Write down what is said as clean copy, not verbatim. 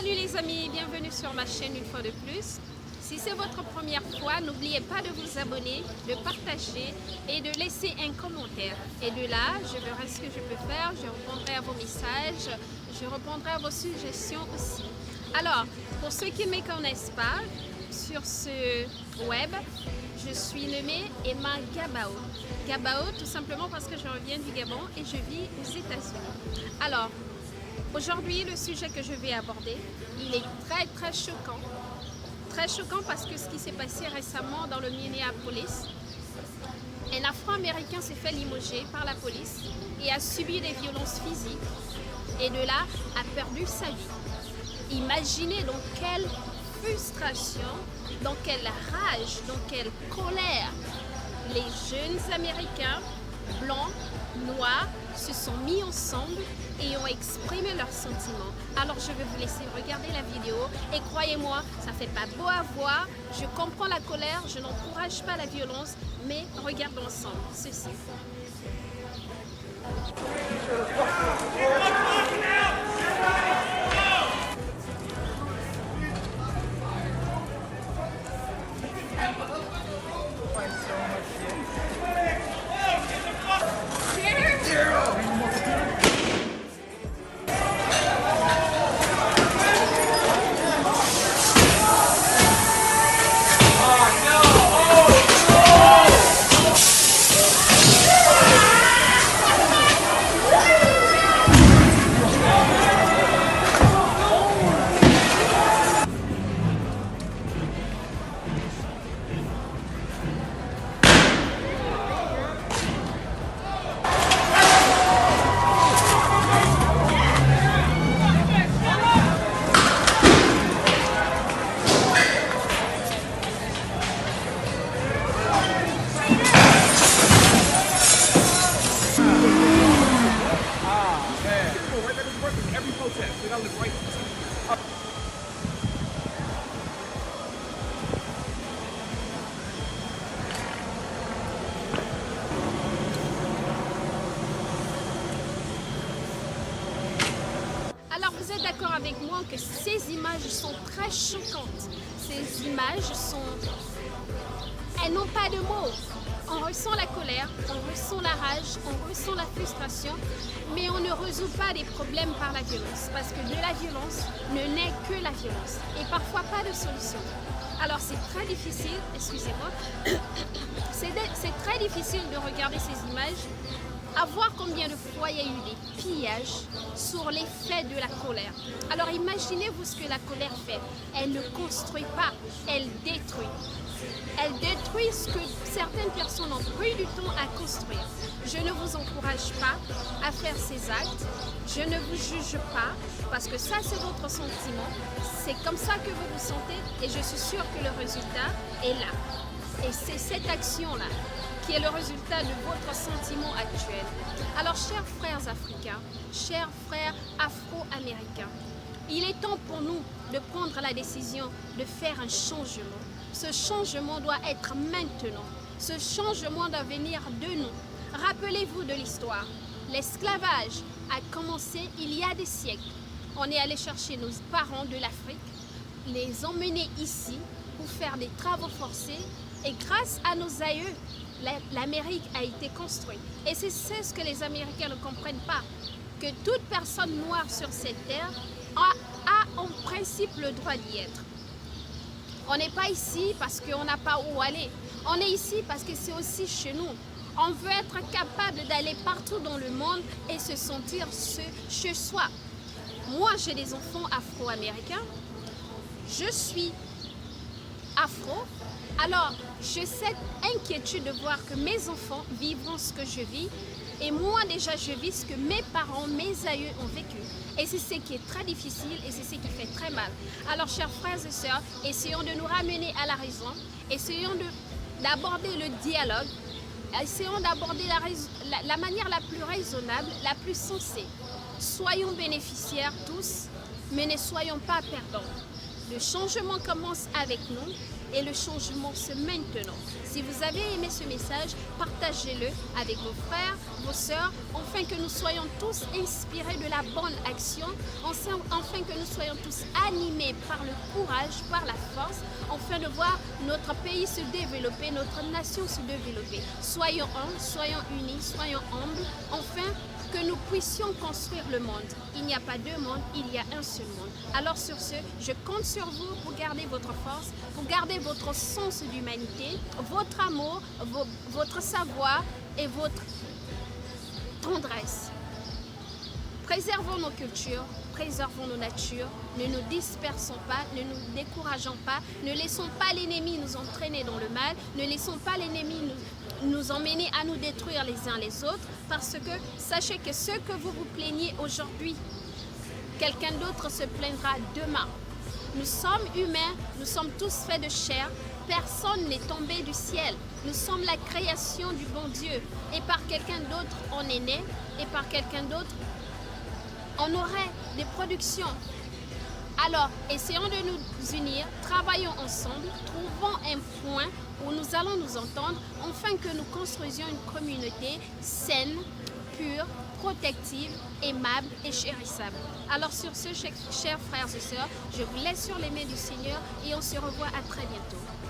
Salut les amis, bienvenue sur ma chaîne une fois de plus. Si c'est votre première fois, n'oubliez pas de vous abonner, de partager et de laisser un commentaire. Et de là, je verrai ce que je peux faire, je répondrai à vos messages, je répondrai à vos suggestions aussi. Alors, pour ceux qui ne me connaissent pas, sur ce web, je suis nommée Emma Gabao. Gabao tout simplement parce que je reviens du Gabon et je vis aux États-Unis. Alors, aujourd'hui, le sujet que je vais aborder, il est très choquant. Très choquant parce que ce qui s'est passé récemment dans le Minneapolis, un Afro-Américain s'est fait limoger par la police et a subi des violences physiques et de là a perdu sa vie. Imaginez donc quelle frustration, dans quelle rage, dans quelle colère les jeunes Américains, blancs, noirs, se sont mis ensemble et ont exprimé leurs sentiments. Alors je vais vous laisser regarder la vidéo et croyez-moi, ça fait pas beau à voir, je comprends la colère, je n'encourage pas la violence, mais regardons ensemble ceci. Alors vous êtes d'accord avec moi que ces images sont très choquantes. Ces images elles n'ont pas de mots. On ressent la colère, on ressent la rage, on ressent la frustration, mais on ne résout pas les problèmes par la violence, parce que de la violence ne naît que la violence, et parfois pas de solution. Alors c'est très difficile, excusez-moi, c'est très difficile de regarder ces images, à voir combien de fois il y a eu des pillages sur l'effet de la colère. Alors imaginez-vous ce que la colère fait. Elle ne construit pas, elle détruit. Elle détruit ce que certaines personnes ont pris du temps à construire. Je ne vous encourage pas à faire ces actes. Je ne vous juge pas parce que ça c'est votre sentiment. C'est comme ça que vous vous sentez et je suis sûre que le résultat est là. Et c'est cette action-là qui est le résultat de votre sentiment actuel. Alors chers frères africains, chers frères afro-américains, il est temps pour nous de prendre la décision de faire un changement. Ce changement doit être maintenant. Ce changement doit venir de nous. Rappelez-vous de l'histoire. L'esclavage a commencé il y a des siècles. On est allé chercher nos parents de l'Afrique, les emmener ici pour faire des travaux forcés et grâce à nos aïeux, l'Amérique a été construite. Et c'est ce que les Américains ne comprennent pas, que toute personne noire sur cette terre a en principe le droit d'y être. On n'est pas ici parce qu'on n'a pas où aller. On est ici parce que c'est aussi chez nous. On veut être capable d'aller partout dans le monde et se sentir chez soi. Moi, j'ai des enfants afro-américains. Je suis afro. Alors, j'ai cette inquiétude de voir que mes enfants vivront ce que je vis. Et moi, déjà, je vis ce que mes parents, mes aïeux ont vécu. Et c'est ce qui est très difficile et c'est ce qui fait très mal. Alors, chers frères et sœurs, essayons de nous ramener à la raison. Essayons d'aborder le dialogue. Essayons d'aborder la manière la plus raisonnable, la plus sensée. Soyons bénéficiaires tous, mais ne soyons pas perdants. Le changement commence avec nous. et le changement c'est maintenant. Si vous avez aimé ce message, partagez-le avec vos frères, vos sœurs, afin que nous soyons tous inspirés de la bonne action, afin que nous soyons tous animés par le courage, par la force, afin de voir notre pays se développer, notre nation se développer. Soyons un, soyons unis, soyons humbles, afin que nous puissions construire le monde. Il n'y a pas deux mondes, il y a un seul monde. Alors sur ce, je compte sur vous pour garder votre force, pour garder votre sens d'humanité, votre amour, votre savoir et votre tendresse. Préservons nos cultures, préservons nos natures, ne nous dispersons pas, ne nous décourageons pas, ne laissons pas l'ennemi nous entraîner dans le mal, ne laissons pas l'ennemi nous emmener à nous détruire les uns les autres, parce que sachez que ce que vous vous plaignez aujourd'hui, quelqu'un d'autre se plaindra demain. Nous sommes humains, nous sommes tous faits de chair, personne n'est tombé du ciel. Nous sommes la création du bon Dieu, et par quelqu'un d'autre on est né, et par quelqu'un d'autre on aurait des productions. Alors, essayons de nous unir, travaillons ensemble, trouvons un point où nous allons nous entendre, afin que nous construisions une communauté saine, pure, protective, aimable et chérissable. Alors sur ce, chers frères et sœurs, je vous laisse sur les mains du Seigneur et on se revoit à très bientôt.